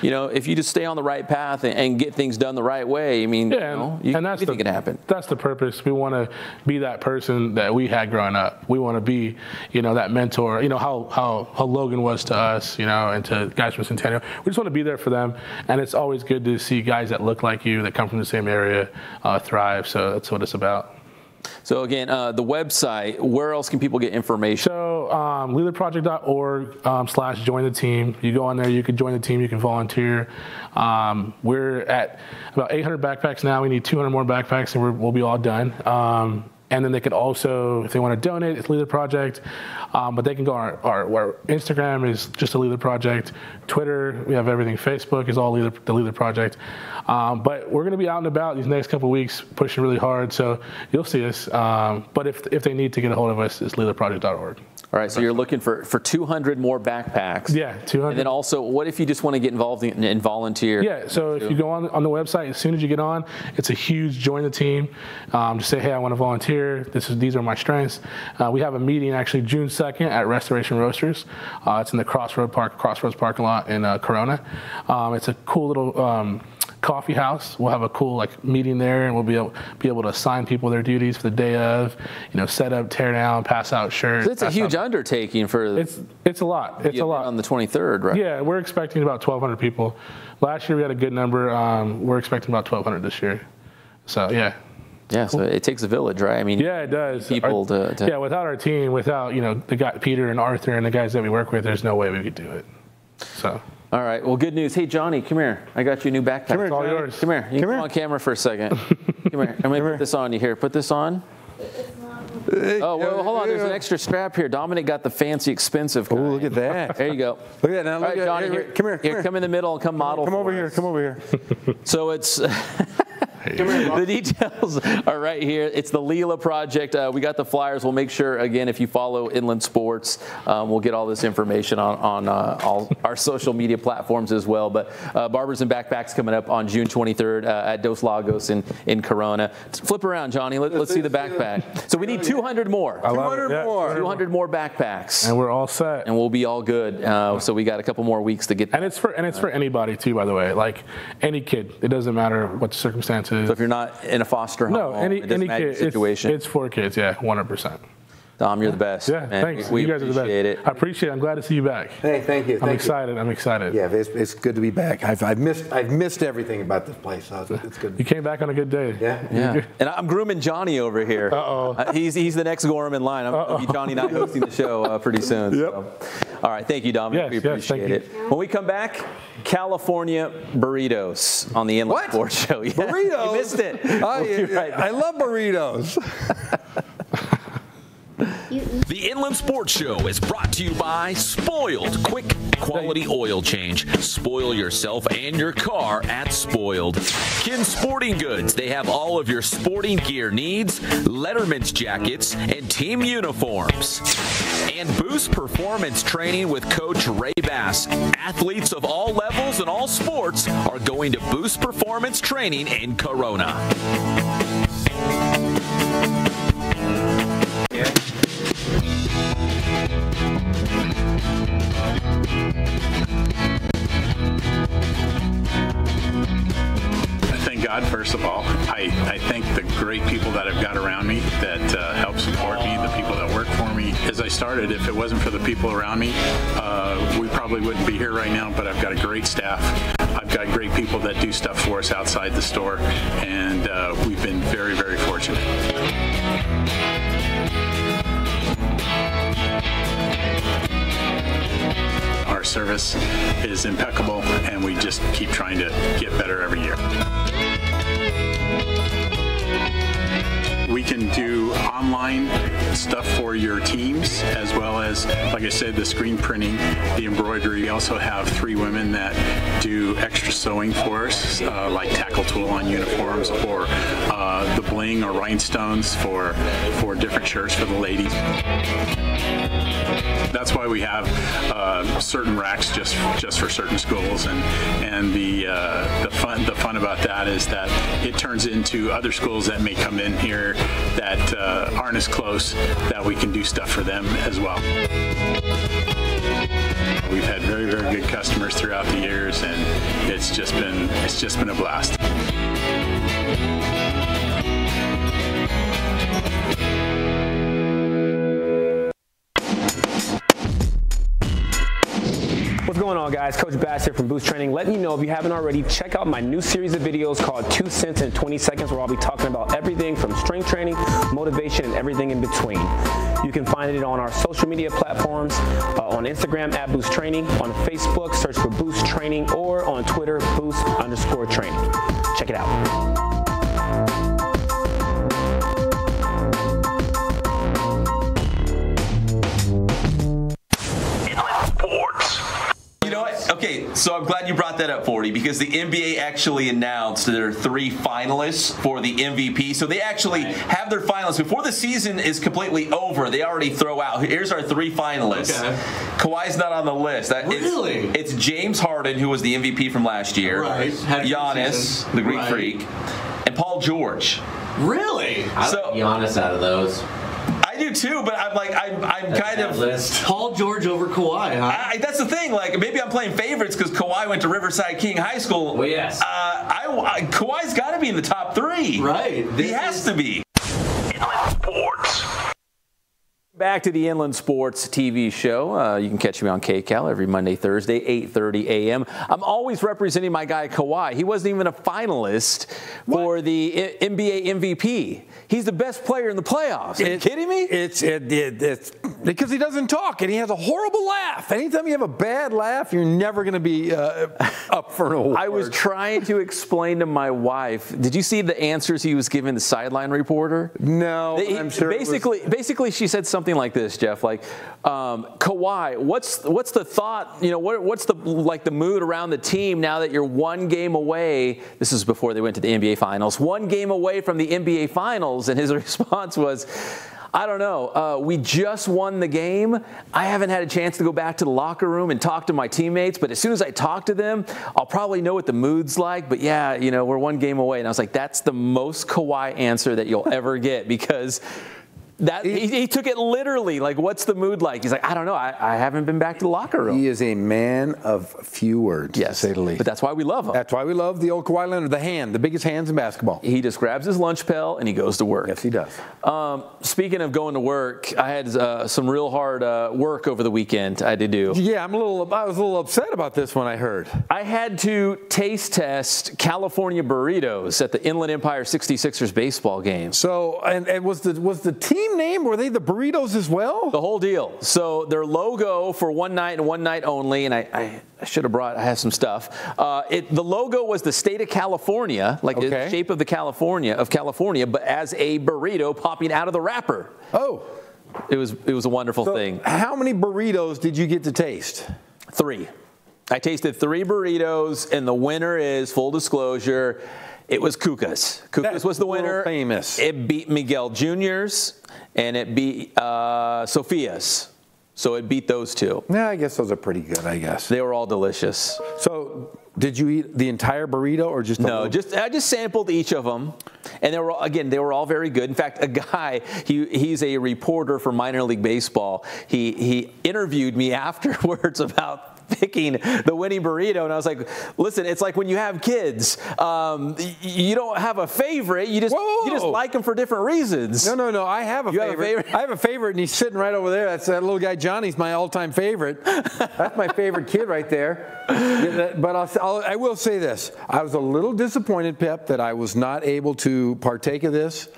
You know what? If you just stay on the right path and get things done the right way, I mean, anything can happen. That's the purpose. We want to be that person that we had growing up. We want to be, that mentor. How Logan was to us, and to guys from Centennial. We just want to be there for them, and it's always good to see guys that look like you, that come from the same area, thrive. So that's what it's about. So again, the website, where else can people get information? So LilaProject.org/join the team. You go on there, you can join the team, you can volunteer. We're at about 800 backpacks now. We need 200 more backpacks, and we'll be all done. And then they could also, if they want to donate, it's Lila Project. But they can go on our Instagram is just a Lila Project. Twitter, we have everything. Facebook is all the Lila Project. But we're going to be out and about these next couple of weeks, pushing really hard. So you'll see us. But if they need to get a hold of us, it's lilaproject.org. All right, so you're looking for 200 more backpacks. Yeah, 200. And then also, what if you just want to get involved and volunteer? Yeah, so if you go on the website, as soon as you get on, it's a huge join the team. Just say, hey, I want to volunteer. These are my strengths. We have a meeting actually June 2nd at Restoration Roasters. It's in the Crossroads parking lot in Corona. It's a cool little coffee house. We'll have a cool meeting there, and we'll be able to assign people their duties for the day of, set up, tear down, pass out shirts. So it's a huge undertaking for. It's a lot. It's a lot on the 23rd, right? Yeah, we're expecting about 1,200 people. Last year we had a good number. We're expecting about 1,200 this year. So yeah. Yeah, so it takes a village, right? I mean, yeah, it does. People Yeah, without our team, without the guy Peter and Arthur and the guys that we work with, there's no way we could do it. So. All right. Well, good news. Hey, Johnny, come here. I got you a new backpack. Come here, it's all yours. Come here. You can come on camera for a second. Come here. I'm going to put this on you here. Put this on. Oh, well, hold on. There's an extra strap here. Dominic got the fancy, expensive kind. Oh, look at that. There you go. Look at that. Now, all right, Johnny, come here. Come in the middle and come model. Come over here. Come over here. So it's... The details are right here. It's the Lila Project. We got the flyers. We'll make sure, again, if you follow Inland Sports, we'll get all this information on all our social media platforms as well. But Barbers and Backpacks coming up on June 23rd at Dos Lagos in Corona. Flip around, Johnny. Let's see the backpack. So we need 200 more. 200 more. 200 more backpacks. And we're all set. And we'll be all good. So we got a couple more weeks to get. And it's for anybody too, by the way. Like any kid. It doesn't matter what the circumstances. So if you're not in a foster home, any kid, situation. It's for kids, yeah, 100%. Dom, you're the best. Yeah, man. thanks. We you guys are the best. It. I appreciate it. I'm glad to see you back. Hey, thank you. I'm excited. I'm excited. Yeah, it's good to be back. I've missed everything about this place. So it's good. You came back on a good day. Yeah. And I'm grooming Johnny over here. Uh-oh. He's the next Gorham in line. I'm going to be Johnny not hosting the show pretty soon. Yep. So. All right. Thank you, Dominic. We appreciate it. When we come back, California Burritos on the Inland Sports Show. Yeah, Burritos? You missed it. I love burritos. The Inland Sports Show is brought to you by Spoiled Quick Quality Oil Change. Spoil yourself and your car at Spoiled. Kin Sporting Goods. They have all of your sporting gear needs, Letterman's jackets, and team uniforms. And Boost Performance Training with Coach Ray Bass. Athletes of all levels and all sports are going to Boost Performance Training in Corona. God, first of all, I thank the great people that I've got around me that help support me, the people that work for me. As I started, if it wasn't for the people around me, we probably wouldn't be here right now, but I've got a great staff. I've got great people that do stuff for us outside the store, and we've been very, very fortunate. Our service is impeccable, and we just keep trying to get better every year. We can do online stuff for your teams, as well as, like I said, the screen printing, the embroidery. We also have 3 women that do extra sewing for us, like tackle tool on uniforms, or the bling or rhinestones for different shirts for the ladies. That's why we have certain racks just for certain schools, and the fun about that is that it turns into other schools that may come in here that aren't as close, that we can do stuff for them as well. We've had very, very good customers throughout the years, and it's just been a blast. What's going on, guys? Coach Bass here from Boost Training, letting you know, if you haven't already, check out my new series of videos called 2 cents in 20 seconds, where I'll be talking about everything from strength training, motivation, and everything in between. You can find it on our social media platforms, on Instagram at Boost Training, on Facebook, search for Boost Training, or on Twitter, Boost_Training. Check it out. Okay, so I'm glad you brought that up, 40, because the NBA actually announced there are 3 finalists for the MVP. So they actually have their finalists. Before the season is completely over, they already throw out, here's our 3 finalists. Okay. Kawhi's not on the list. Really? It's James Harden, who was the MVP from last year. Right. Giannis, the Greek freak, and Paul George. Really? I like Giannis out of those. I do too, but I'm like, I'm kind of list. Paul George over Kawhi, huh? That's the thing. Like, maybe I'm playing favorites because Kawhi went to Riverside King High School. Well, yes. Kawhi's got to be in the top 3. Right. He has to be. Inland Sports. Back to the Inland Sports TV show. You can catch me on KCAL every Monday, Thursday, 8:30 a.m. I'm always representing my guy Kawhi. He wasn't even a finalist for the NBA MVP. He's the best player in the playoffs. Are you kidding me? It's because he doesn't talk, and he has a horrible laugh. Anytime you have a bad laugh, you're never going to be up for an award. I was trying to explain to my wife. Did you see the answers he was giving the sideline reporter? No, I'm sure. Basically, she said something like this, Jeff. Like, Kawhi, what's the thought? You know, what's the mood around the team now that you're 1 game away? This is before they went to the NBA Finals. 1 game away from the NBA Finals, and his response was, I don't know. We just won the game. I haven't had a chance to go back to the locker room and talk to my teammates, but as soon as I talk to them, I'll probably know what the mood's like. But yeah, you know, we're 1 game away. And I was like, that's the most Kawhi answer that you'll ever get, because he took it literally. Like, what's the mood like? He's like, I don't know. I haven't been back to the locker room. He is a man of few words, yes, to say the least. But that's why we love him. That's why we love the old Kawhi Leonard, the biggest hands in basketball. He just grabs his lunch pail and he goes to work. Yes, he does. Speaking of going to work, I had some real hard work over the weekend I had to do. Yeah, I was a little upset about this when I heard. I had to taste test California Burritos at the Inland Empire 66ers baseball game. So, and was the team name, were they the Burritos as well? The whole deal. So their logo for one night and one night only, and I should have brought, I have some stuff. The logo was the state of California, like the shape of California, but as a burrito popping out of the wrapper. Oh. It was a wonderful thing. How many burritos did you get to taste? 3. I tasted 3 burritos, and the winner is, full disclosure, it was Cuca's. Cuca's was the winner. Famous. It beat Miguel Jr.'s, and it beat Sophia's. So it beat those 2. Yeah, I guess those are pretty good, I guess. They were all delicious. So did you eat the entire burrito or just No, I just sampled each of them. And they were all very good. In fact, a guy, he's a reporter for minor league baseball. He interviewed me afterwards about picking the winning burrito, and I was like, listen, it's like when you have kids, you don't have a favorite, you just like them for different reasons. No, I have a favorite. I have a favorite, and he's sitting right over there. That's that little guy Johnny's my all-time favorite. That's my favorite kid right there. But I will say this. I was a little disappointed, Pep, that I was not able to partake of this.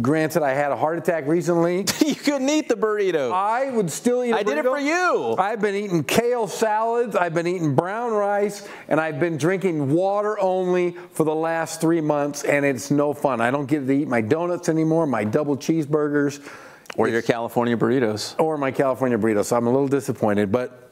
Granted, I had a heart attack recently. You couldn't eat the burrito. I would still eat a burrito. I did it for you. I've been eating kale salad salads, I've been eating brown rice, and I've been drinking water only for the last 3 months, and it's no fun. I don't get to eat my donuts anymore, my double cheeseburgers. Or your California burritos. Or my California burritos. So I'm a little disappointed, but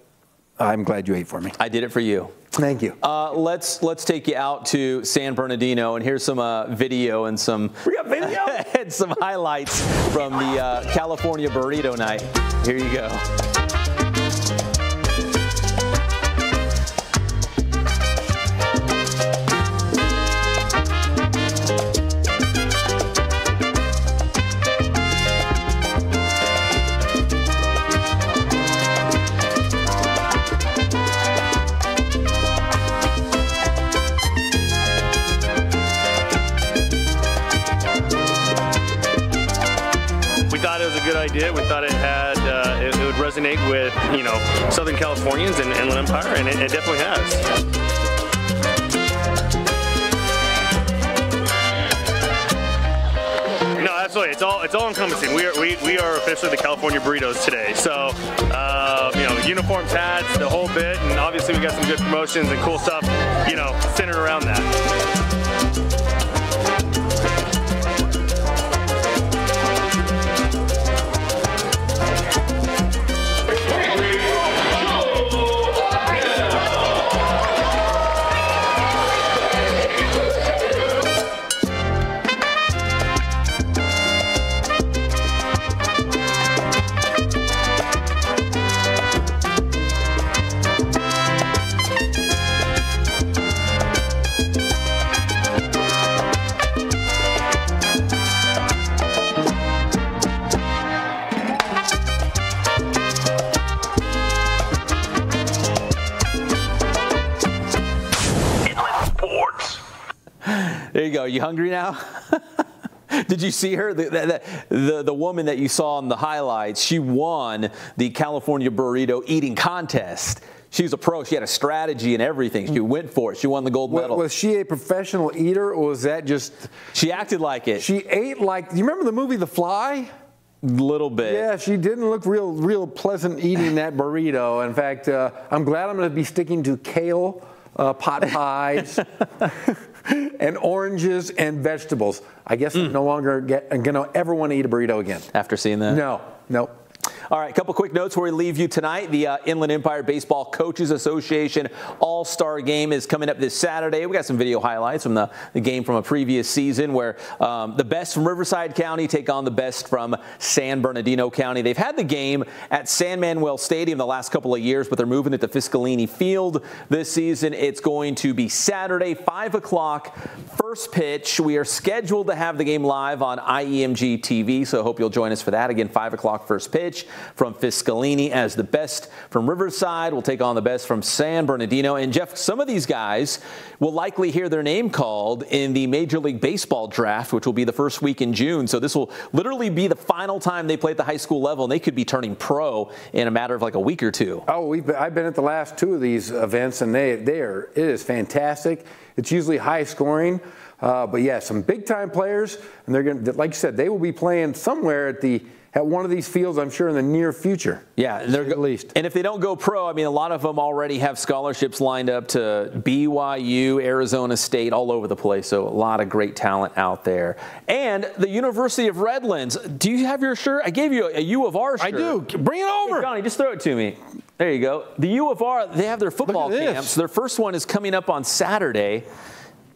I'm glad you ate for me. I did it for you. Thank you. Let's take you out to San Bernardino, and here's some video and some we got video and some highlights from the California Burrito night. Here you go. Idea. We thought it had it would resonate with Southern Californians and Inland Empire, and it definitely has. No, absolutely. It's all encompassing. We are officially the California Burritos today. So uniforms, hats, the whole bit, and obviously we got some good promotions and cool stuff centered around that. There you go. You hungry now? Did you see her? The woman that you saw in the highlights, she won the California Burrito eating contest. She was a pro. She had a strategy and everything. She went for it. She won the gold medal. Was she a professional eater, or was that just... She acted like it. She ate like... Do you remember the movie The Fly? Little bit. Yeah, she didn't look real pleasant eating that burrito. In fact, I'm glad I'm going to be sticking to kale, pot pies, and oranges and vegetables. I guess I'm no longer going to ever want to eat a burrito again. After seeing that? No. All right, a couple quick notes before we leave you tonight. The Inland Empire Baseball Coaches Association All-Star Game is coming up this Saturday. We got some video highlights from the game from a previous season where the best from Riverside County take on the best from San Bernardino County. They've had the game at San Manuel Stadium the last couple of years, but they're moving it to Fiscalini Field this season. It's going to be Saturday, 5 o'clock, first pitch. We are scheduled to have the game live on IEMG TV, so I hope you'll join us for that. Again, 5 o'clock first pitch from Fiscalini, as the best from Riverside will take on the best from San Bernardino. And Jeff, some of these guys will likely hear their name called in the Major League Baseball draft, which will be the first week in June. So this will literally be the final time they play at the high school level, and they could be turning pro in a matter of like a week or two. Oh, I've been at the last two of these events, and it is fantastic. It's usually high scoring. But yeah, some big time players, and they're going to, like you said, they will be playing somewhere at one of these fields, I'm sure, in the near future. Yeah, they're at least. And if they don't go pro, I mean, a lot of them already have scholarships lined up to BYU, Arizona State, all over the place. So a lot of great talent out there. And the University of Redlands. Do you have your shirt? I gave you a U of R shirt. I do. Bring it over. Hey, Johnny, just throw it to me. There you go. The U of R, they have their football camps. Their first one is coming up on Saturday.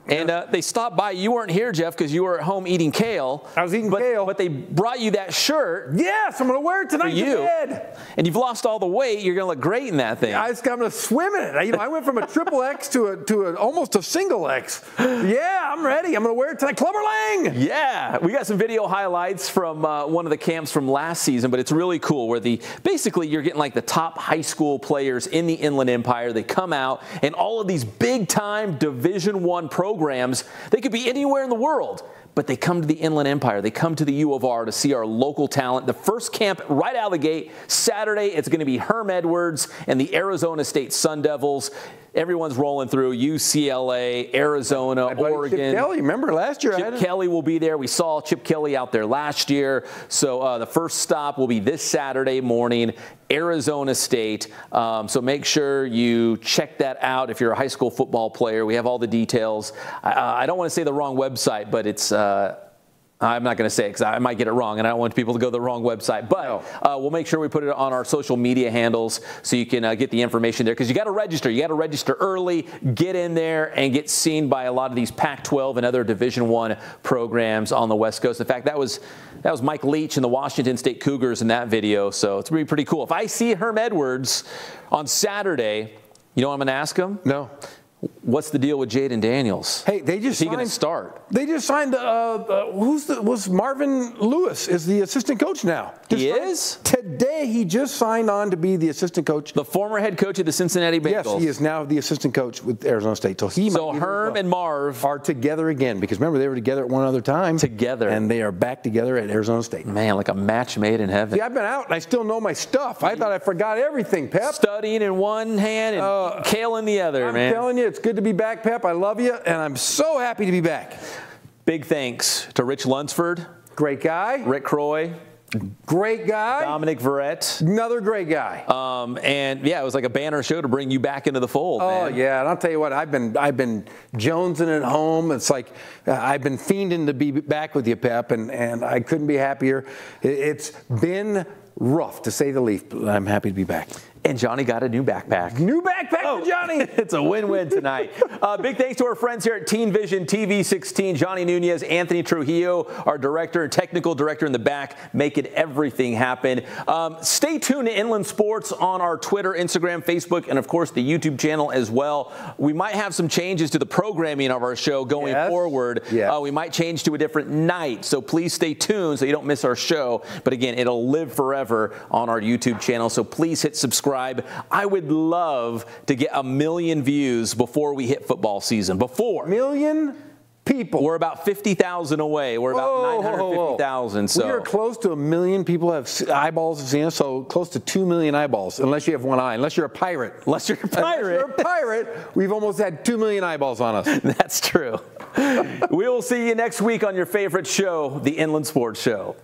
And they stopped by. You weren't here, Jeff, because you were at home eating kale. I was eating kale. But they brought you that shirt. Yes, I'm going to wear it tonight to bed. And you've lost all the weight. You're going to look great in that thing. Yeah, I'm going to swim in it. I went from a triple X to almost a single X. Yeah, I'm ready. I'm going to wear it tonight. Clubber Lang! Yeah. We got some video highlights from one of the camps from last season, but it's really cool where basically you're getting like the top high school players in the Inland Empire. They come out, and all of these big-time Division I programs, they could be anywhere in the world. but they come to the Inland Empire. They come to the U of R to see our local talent. The first camp right out of the gate, Saturday, it's going to be Herm Edwards and the Arizona State Sun Devils. Everyone's rolling through UCLA, Arizona, Oregon. Chip Kelly, remember last year? Chip Kelly will be there. We saw Chip Kelly out there last year. So the first stop will be this Saturday morning, Arizona State. So make sure you check that out if you're a high school football player. We have all the details. I don't want to say the wrong website, but it's I'm not going to say it because I might get it wrong, and I don't want people to go to the wrong website. But we'll make sure we put it on our social media handles so you can get the information there, because you got to register. You got to register early, get in there, and get seen by a lot of these Pac-12 and other Division I programs on the West Coast. In fact, that was Mike Leach and the Washington State Cougars in that video, so it's really pretty cool. If I see Herm Edwards on Saturday, you know what I'm going to ask him? No. What's the deal with Jaden Daniels? Hey, they just signed. Is he going to start? They just signed. Was Marvin Lewis is the assistant coach now? He is? Today he just signed on to be the assistant coach. The former head coach of the Cincinnati Bengals. Yes, he is now the assistant coach with Arizona State. So Herm and Marv are together again, because remember they were together at one other time. Together. And they are back together at Arizona State. Man, like a match made in heaven. See, I've been out and I still know my stuff. I thought I forgot everything, Pep. Studying in one hand and Kale in the other, man. I'm telling you, it's good to be back, Pep. I love you, and I'm so happy to be back. Big thanks to Rich Lunsford. Great guy. Rick Croy. Great guy. Dominic Verrett. Another great guy. And yeah, it was like a banner show to bring you back into the fold. Oh, man. yeah, and I'll tell you what, I've been jonesing at home. It's like I've been fiending to be back with you, Pep, and I couldn't be happier. It's been rough, to say the least, but I'm happy to be back. And Johnny got a new backpack. New backpack for Johnny. It's a win-win tonight. Big thanks to our friends here at Teen Vision TV 16, Johnny Nunez, Anthony Trujillo, our director and technical director in the back, making everything happen. Stay tuned to Inland Sports on our Twitter, Instagram, Facebook, and of course the YouTube channel as well. We might have some changes to the programming of our show going forward. Yes. We might change to a different night, so please stay tuned so you don't miss our show. But again, it'll live forever on our YouTube channel, so please hit subscribe. I would love to get 1 million views before we hit football season. Before. Million people. We're about 50,000 away. We're about 950,000. So we are close to 1 million people have eyeballs to see us, so close to 2 million eyeballs, unless you have one eye. Unless you're a pirate. Unless you're a pirate, we've almost had 2 million eyeballs on us. That's true. We will see you next week on your favorite show, the Inland Sports Show.